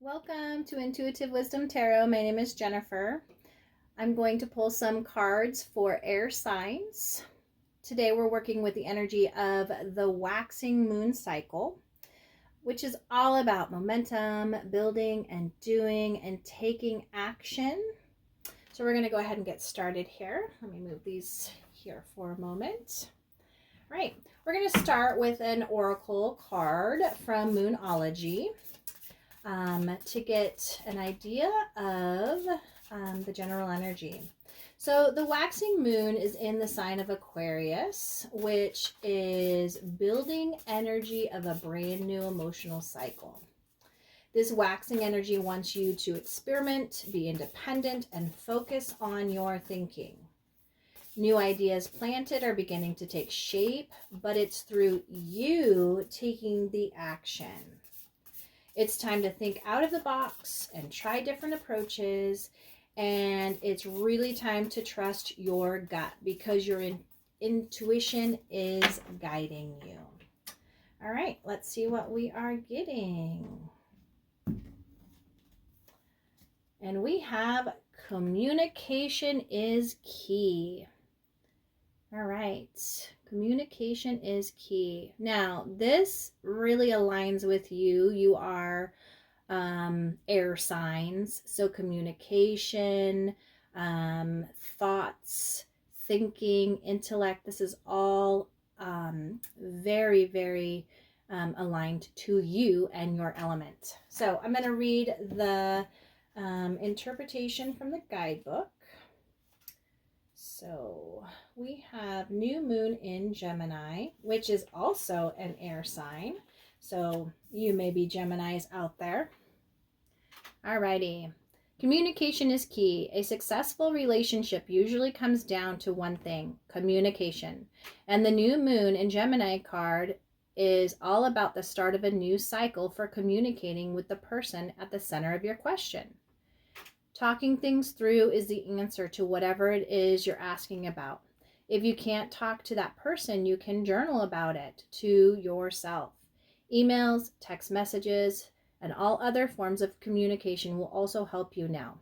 Welcome to Intuitive Wisdom Tarot. My name is Jennifer. I'm going to pull some cards for air signs. Today we're working with the energy of the waxing moon cycle, which is all about momentum, building and doing and taking action. So we're going to go ahead and get started here. Let me move these here for a moment. All right, we're going to start with an oracle card from Moonology. To get an idea of the general energy. So the waxing moon is in the sign of Aquarius, which is building energy of a brand new emotional cycle. This waxing energy wants you to experiment, be independent, and focus on your thinking. New ideas planted are beginning to take shape, but it's through you taking the action. It's time to think out of the box and try different approaches. And it's really time to trust your gut because your intuition is guiding you. All right, let's see what we are getting. And we have communication is key. All right, communication is key. Now, this really aligns with you. You are air signs, so communication, thoughts, thinking, intellect, this is all very, very aligned to you and your element. So I'm going to read the interpretation from the guidebook. So we have new moon in Gemini, which is also an air sign. So you may be Geminis out there. Alrighty. Communication is key. A successful relationship usually comes down to one thing, communication. And the new moon in Gemini card is all about the start of a new cycle for communicating with the person at the center of your question. Talking things through is the answer to whatever it is you're asking about. If you can't talk to that person, you can journal about it to yourself. Emails, text messages, and all other forms of communication will also help you now.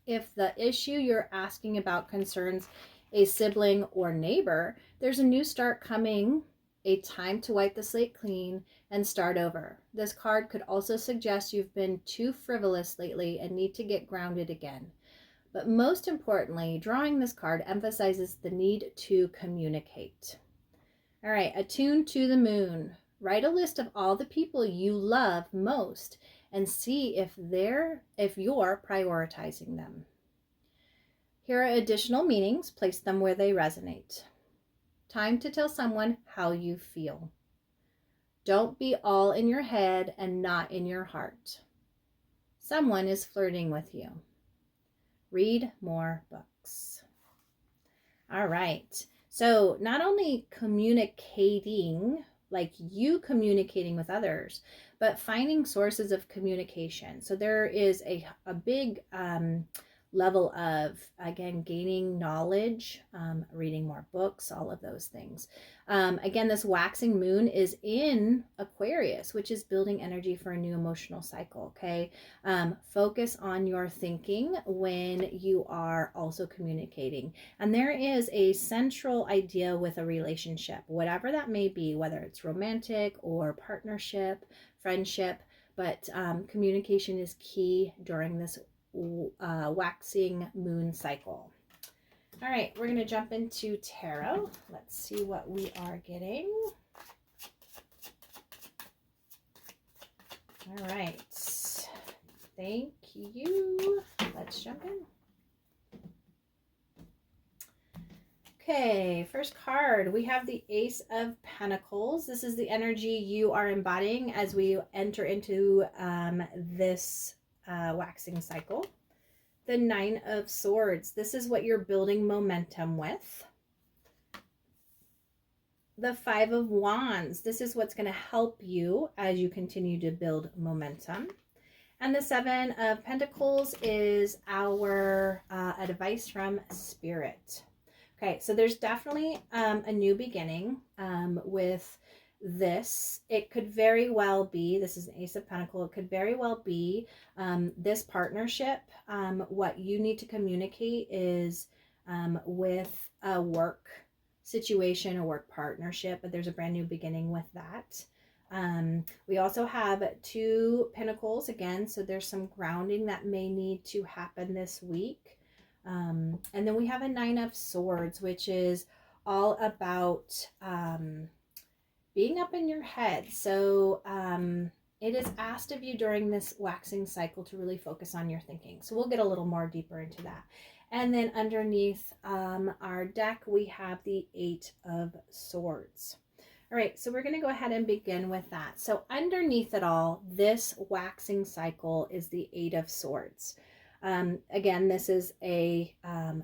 If the issue you're asking about concerns a sibling or neighbor, there's a new start coming, a time to wipe the slate clean and start over. This card could also suggest you've been too frivolous lately and need to get grounded again. But most importantly, drawing this card emphasizes the need to communicate. All right, attuned to the moon. Write a list of all the people you love most and see if you're prioritizing them. Here are additional meanings. Place them where they resonate. Time to tell someone how you feel. Don't be all in your head and not in your heart. Someone is flirting with you. Read more books. All right. So not only communicating, like you communicating with others, but finding sources of communication. So there is a big level of, again, gaining knowledge, reading more books, all of those things. Again, this waxing moon is in Aquarius, which is building energy for a new emotional cycle, okay? Focus on your thinking when you are also communicating. And there is a central idea with a relationship, whatever that may be, whether it's romantic or partnership, friendship, but communication is key during this waxing moon cycle. All right, we're going to jump into tarot. Let's see what we are getting. All right, thank you. Let's jump in. Okay, first card, we have the Ace of Pentacles. This is the energy you are embodying as we enter into this waxing cycle. The Nine of Swords. This is what you're building momentum with. The Five of Wands. This is what's going to help you as you continue to build momentum. And the Seven of Pentacles is our advice from Spirit. Okay, so there's definitely a new beginning with It could very well be, this is an Ace of Pentacles, it could very well be this partnership. What you need to communicate is with a work situation, a work partnership, but there's a brand new beginning with that. We also have 2 Pentacles again, so there's some grounding that may need to happen this week. And then we have a 9 of Swords, which is all about being up in your head. So it is asked of you during this waxing cycle to really focus on your thinking. So we'll get a little more deeper into that. And then underneath our deck, we have the 8 of Swords. All right, so we're going to go ahead and begin with that. So underneath it all, this waxing cycle is the 8 of Swords. Again, this is a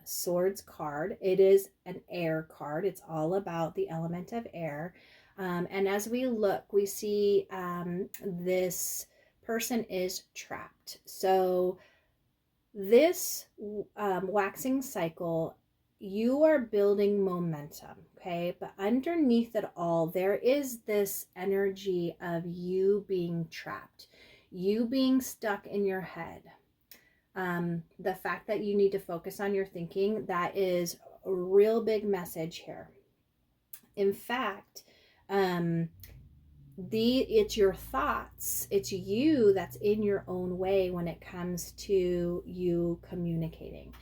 Swords card. It is an air card. It's all about the element of air. And as we look, we see this person is trapped. So this waxing cycle, you are building momentum, okay? But underneath it all, there is this energy of you being trapped, you being stuck in your head. The fact that you need to focus on your thinking, that is a real big message here. In fact, it's your thoughts, it's you that's in your own way when it comes to you communicating.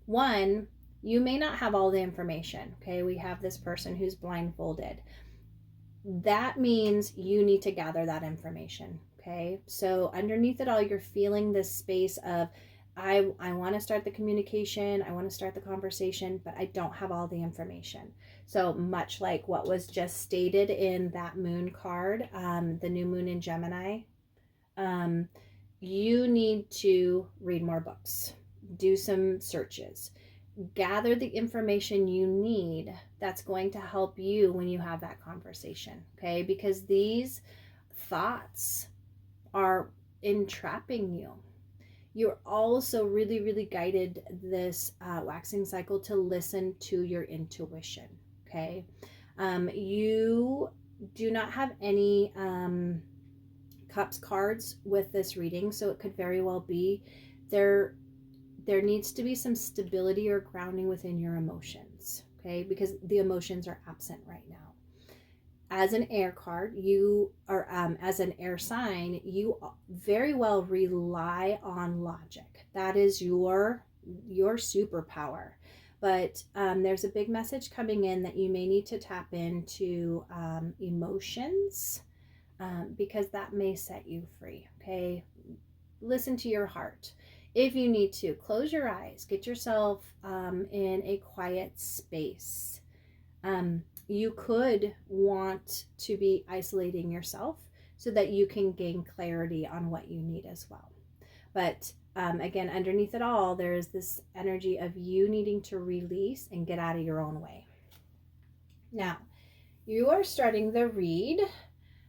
One, you may not have all the information, okay? We have this person who's blindfolded. That means you need to gather that information, okay? So underneath it all, you're feeling this space of, I want to start the communication, I want to start the conversation, but I don't have all the information. So much like what was just stated in that moon card, the new moon in Gemini, you need to read more books, do some searches, gather the information you need that's going to help you when you have that conversation, okay? Because these thoughts are entrapping you. You're also really, really guided this waxing cycle to listen to your intuition, okay? You do not have any cups cards with this reading, so it could very well be there needs to be some stability or grounding within your emotions, okay? Because the emotions are absent right now. As an air card, as an air sign, you very well rely on logic. That is your superpower. But there's a big message coming in that you may need to tap into emotions because that may set you free, okay? Listen to your heart. If you need to, close your eyes, get yourself in a quiet space. You could want to be isolating yourself so that you can gain clarity on what you need as well. But again, underneath it all, there is this energy of you needing to release and get out of your own way. Now, you are starting the read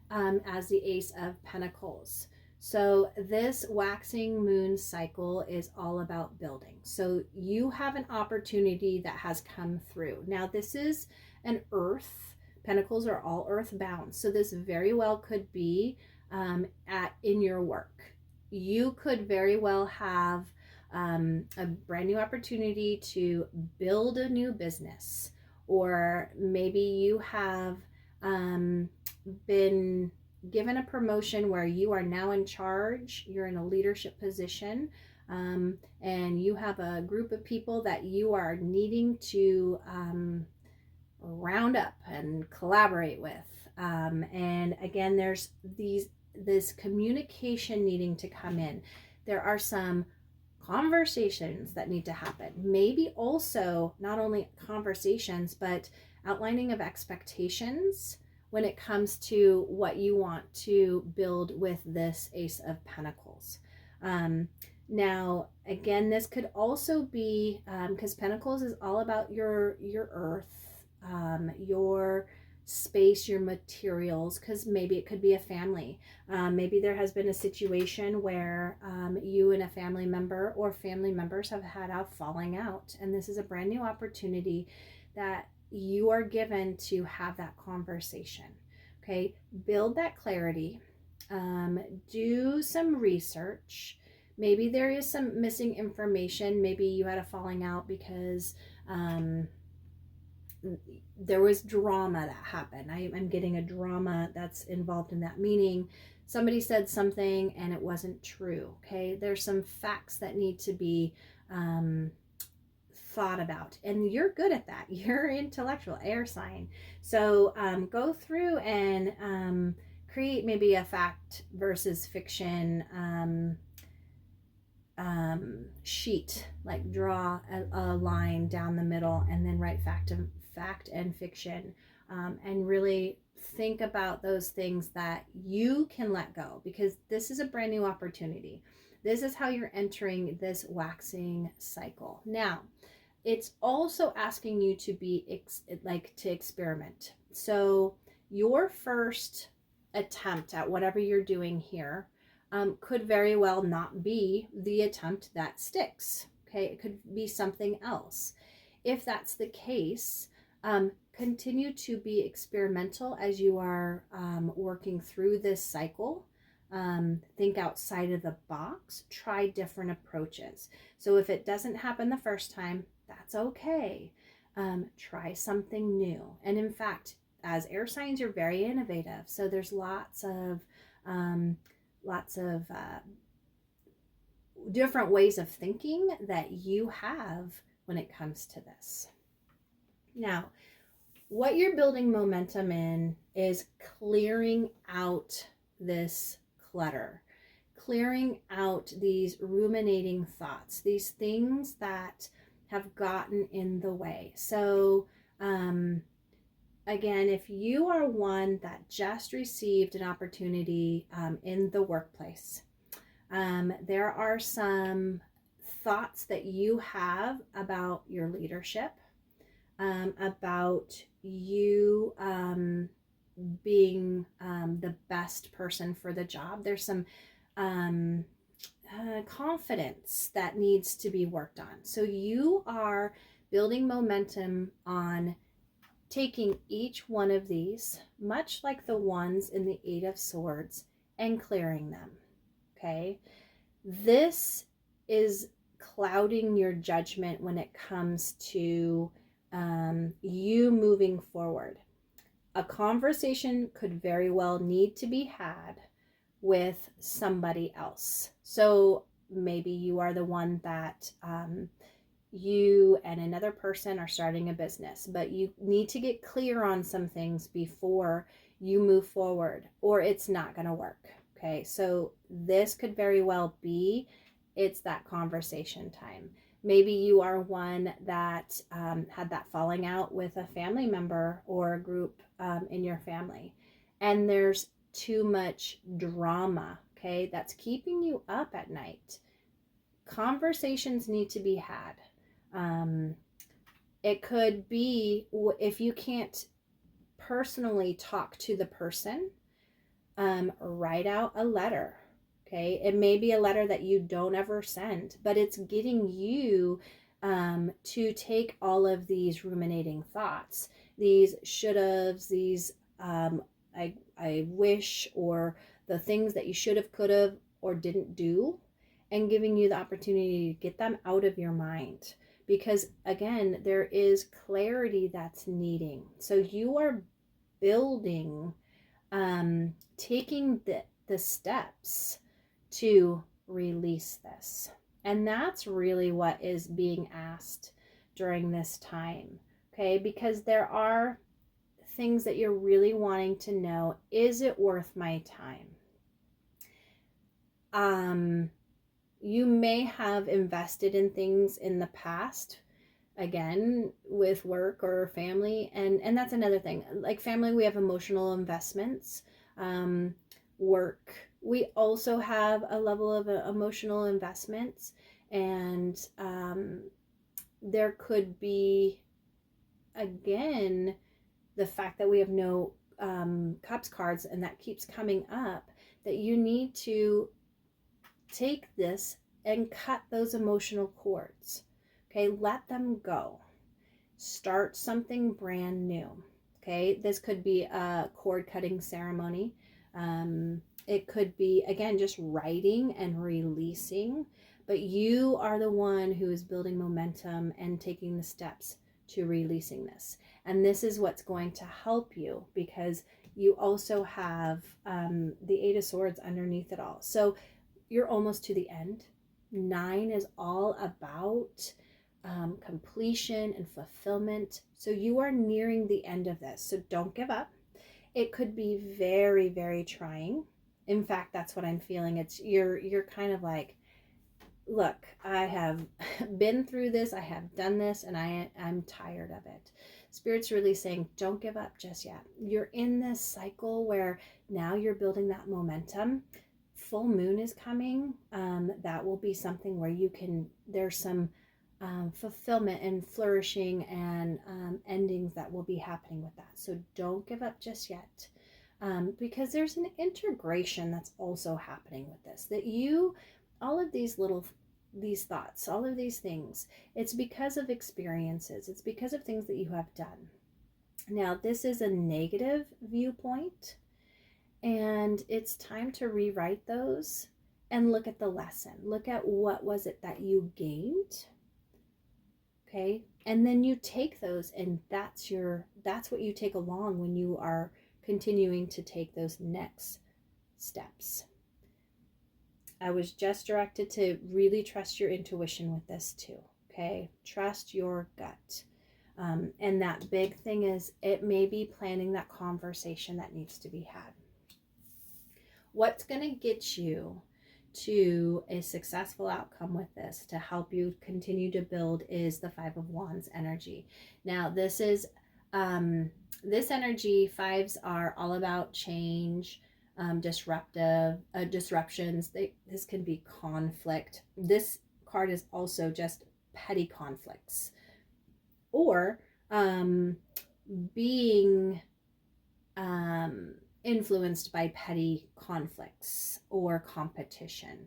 as the Ace of Pentacles. So this waxing moon cycle is all about building. So you have an opportunity that has come through. Now this is an earth. Pentacles are all earth bound. So this very well could be in your work. You could very well have a brand new opportunity to build a new business, or maybe you have been given a promotion where you are now in charge, you're in a leadership position, and you have a group of people that you are needing to round up and collaborate with. And again, there's this communication needing to come in. There are some conversations that need to happen. Maybe also not only conversations, but outlining of expectations when it comes to what you want to build with this Ace of Pentacles. Now, again, this could also be, because Pentacles is all about your earth, your space, your materials, because maybe it could be a family. Maybe there has been a situation where you and a family member or family members have had a falling out, and this is a brand new opportunity that you are given to have that conversation. Okay, build that clarity. Do some research. Maybe there is some missing information. Maybe you had a falling out because there was drama that happened. I'm getting a drama that's involved in that, meaning somebody said something and it wasn't true. Okay, there's some facts that need to be thought about, and you're good at that. You're intellectual, air sign. So go through and create maybe a fact versus fiction sheet, like draw a line down the middle and then write fact and fiction, and really think about those things that you can let go, because this is a brand new opportunity. This is how you're entering this waxing cycle. Now, it's also asking you to be to experiment. So your first attempt at whatever you're doing here could very well not be the attempt that sticks. Okay, it could be something else. If that's the case, continue to be experimental as you are working through this cycle. Think outside of the box, try different approaches. So if it doesn't happen the first time, that's okay. Try something new. And in fact, as air signs, you're very innovative. So there's lots of different ways of thinking that you have when it comes to this. Now, what you're building momentum in is clearing out this clutter, clearing out these ruminating thoughts, these things that have gotten in the way. So, again, if you are one that just received an opportunity in the workplace, there are some thoughts that you have about your leadership, about you being the best person for the job. There's some confidence that needs to be worked on. So you are building momentum on taking each one of these, much like the ones in the Eight of Swords, and clearing them. Okay, this is clouding your judgment when it comes to you moving forward. A conversation could very well need to be had with somebody else. So maybe you are the one that you and another person are starting a business, but you need to get clear on some things before you move forward, or it's not going to work. Okay, so this could very well be, it's that conversation time. Maybe you are one that had that falling out with a family member or a group in your family, and there's too much drama, okay, that's keeping you up at night. Conversations need to be had. It could be, if you can't personally talk to the person, write out a letter. Okay, it may be a letter that you don't ever send, but it's getting you to take all of these ruminating thoughts, these should-haves, these I wish, or the things that you should have, could have, or didn't do, and giving you the opportunity to get them out of your mind. Because again, there is clarity that's needing. So you are building, taking the steps to release this. And that's really what is being asked during this time. Okay, because there are things that you're really wanting to know. Is it worth my time? You may have invested in things in the past, again, with work or family, and that's another thing. Like family, we have emotional investments. Work, we also have a level of emotional investments, and there could be, again, the fact that we have no cups cards, and that keeps coming up, that you need to take this and cut those emotional cords. Okay, let them go. Start something brand new. Okay, this could be a cord cutting ceremony. It could be, again, just writing and releasing, but you are the one who is building momentum and taking the steps to releasing this. And this is what's going to help you, because you also have the Eight of Swords underneath it all. So you're almost to the end. 9 is all about completion and fulfillment. So you are nearing the end of this. So don't give up. It could be very, very trying. In fact, that's what I'm feeling. It's you're kind of like, look, I have been through this, I have done this, and I'm tired of it. Spirit's really saying, don't give up just yet. You're in this cycle where now you're building that momentum. Full moon is coming. That will be something where there's some fulfillment and flourishing and endings that will be happening with that. So don't give up just yet, because there's an integration that's also happening with this, that all of these thoughts, all of these things, it's because of experiences. It's because of things that you have done. Now, this is a negative viewpoint, and it's time to rewrite those and look at the lesson. Look at what was it that you gained. Okay. And then you take those, and that's what you take along when you are continuing to take those next steps. I was just directed to really trust your intuition with this too. Okay. Trust your gut. And that big thing is, it may be planning that conversation that needs to be had. What's going to get you to a successful outcome with this, to help you continue to build, is the Five of Wands energy. Now, this is this energy. Fives are all about change, disruptions. This can be conflict. This card is also just petty conflicts, or being influenced by petty conflicts or competition.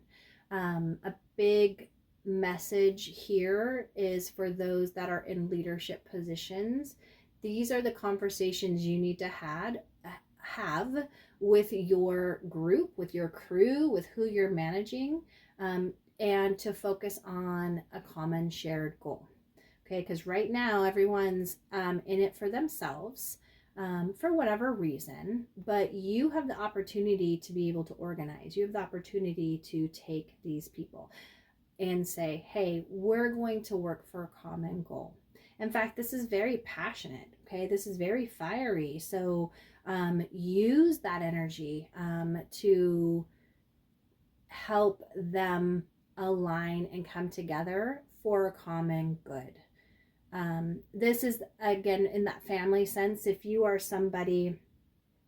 A big message here is for those that are in leadership positions. These are the conversations you need to have with your group, with your crew, with who you're managing, and to focus on a common shared goal. Okay, because right now everyone's in it for themselves. For whatever reason, but you have the opportunity to be able to organize. You have the opportunity to take these people and say, hey, we're going to work for a common goal. In fact, this is very passionate. Okay, this is very fiery. So use that energy to help them align and come together for a common good. This is, again, in that family sense. If you are somebody,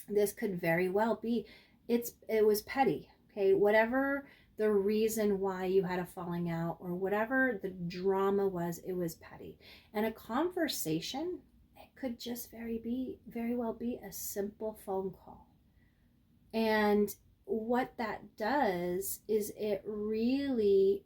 this could very well be, it was petty. Okay, whatever the reason why you had a falling out, or whatever the drama was, it was petty. And a conversation, it could just very well be a simple phone call. And what that does is it really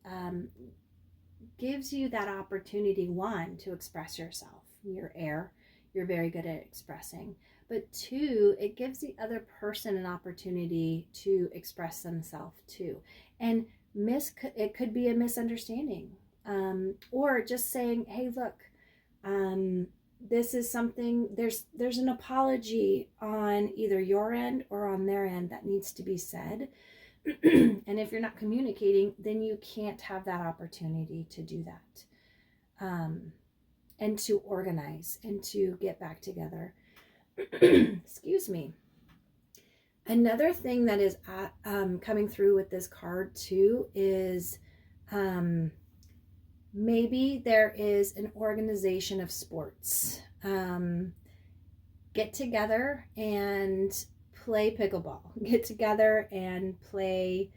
gives you that opportunity, one, to express yourself. You're air, you're very good at expressing. But two, it gives the other person an opportunity to express themselves too. And it could be a misunderstanding, or just saying, hey, look, this is something, there's an apology on either your end or on their end that needs to be said. And if you're not communicating, then you can't have that opportunity to do that, and to organize and to get back together. Excuse me. Another thing that is coming through with this card too is maybe there is an organization of sports. Get together and play pickleball. Get together and play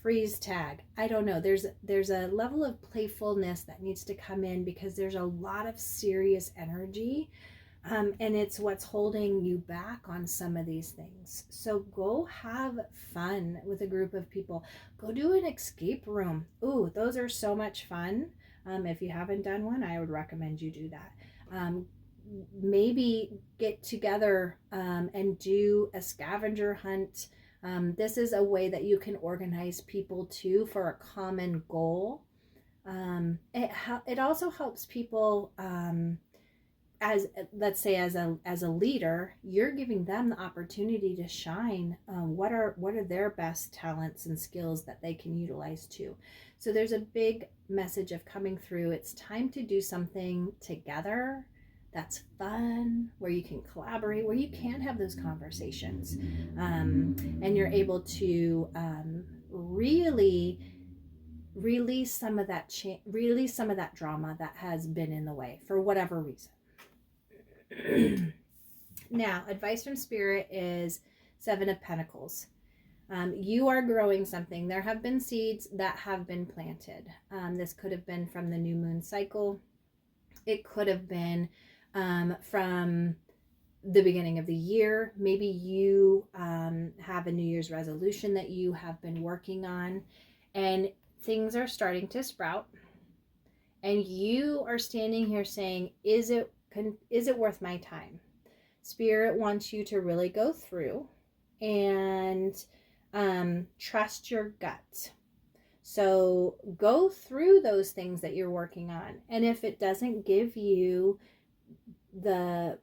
freeze tag. I don't know. There's a level of playfulness that needs to come in, because there's a lot of serious energy, and it's what's holding you back on some of these things. So go have fun with a group of people. Go do an escape room. Ooh, those are so much fun. If you haven't done one, I would recommend you do that. maybe get together and do a scavenger hunt. This is a way that you can organize people too for a common goal. It also helps people, as let's say as a leader, you're giving them the opportunity to shine. What are their best talents and skills that they can utilize too? So there's a big message of coming through. It's time to do something together that's fun, where you can collaborate, where you can have those conversations, and you're able to really release some of that drama that has been in the way for whatever reason. Now, advice from Spirit is Seven of Pentacles. You are growing something. There have been seeds that have been planted. This could have been from the new moon cycle. It could have been from the beginning of the year. Maybe you have a New Year's resolution that you have been working on, and things are starting to sprout. And you are standing here saying, is it worth my time? Spirit wants you to really go through and trust your gut. So go through those things that you're working on. And if it doesn't give you the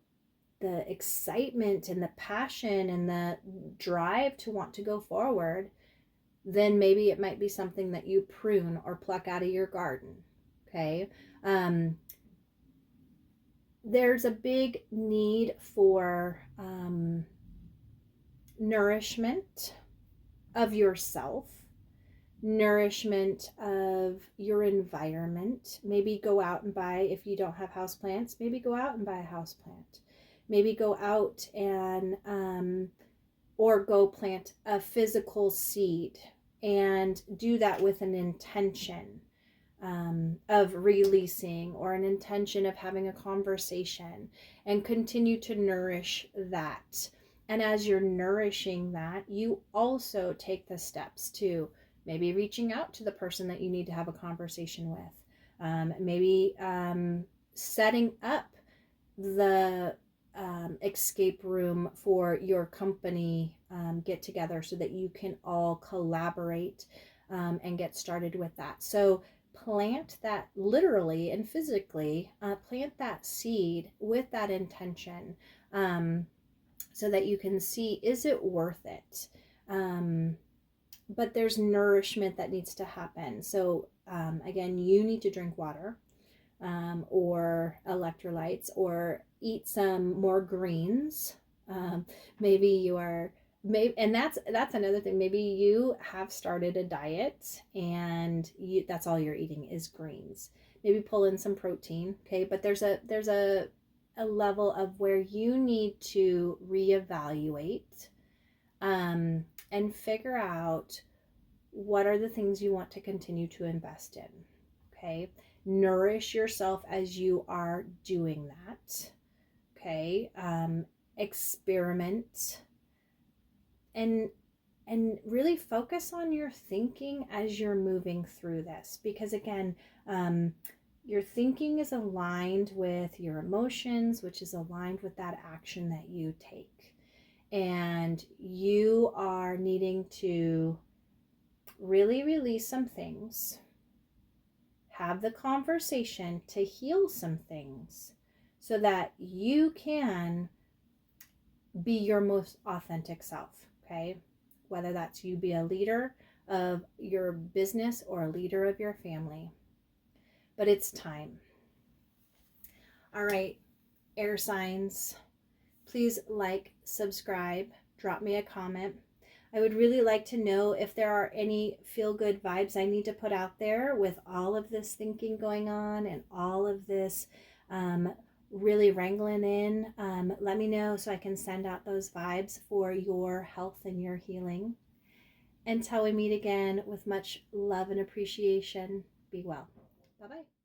excitement and the passion and the drive to want to go forward, then maybe it might be something that you prune or pluck out of your garden. Okay. There's a big need for nourishment of yourself, nourishment of your environment. Maybe go out and buy, if you don't have houseplants, maybe go out and buy a houseplant. Maybe go out and or go plant a physical seed and do that with an intention of releasing, or an intention of having a conversation, and continue to nourish that. And as you're nourishing that, you also take the steps to maybe reaching out to the person that you need to have a conversation with. Maybe setting up the escape room for your company get together so that you can all collaborate and get started with that. So plant that, literally and physically, plant that seed with that intention, so that you can see, is it worth it? But there's nourishment that needs to happen. So again, you need to drink water, or electrolytes, or eat some more greens. Maybe you are, and that's another thing. Maybe you have started a diet and that's all you're eating is greens. Maybe pull in some protein. Okay, but there's a level of where you need to reevaluate and figure out what are the things you want to continue to invest in. Okay, nourish yourself as you are doing that. Okay, experiment and really focus on your thinking as you're moving through this, because again, your thinking is aligned with your emotions, which is aligned with that action that you take. And you are needing to really release some things, have the conversation to heal some things, so that you can be your most authentic self. Okay, whether that's you be a leader of your business or a leader of your family. But it's time. All right, air signs, please like, subscribe, drop me a comment. I would really like to know if there are any feel-good vibes I need to put out there with all of this thinking going on and all of this really wrangling in. Let me know so I can send out those vibes for your health and your healing. Until we meet again, with much love and appreciation, be well. Bye-bye.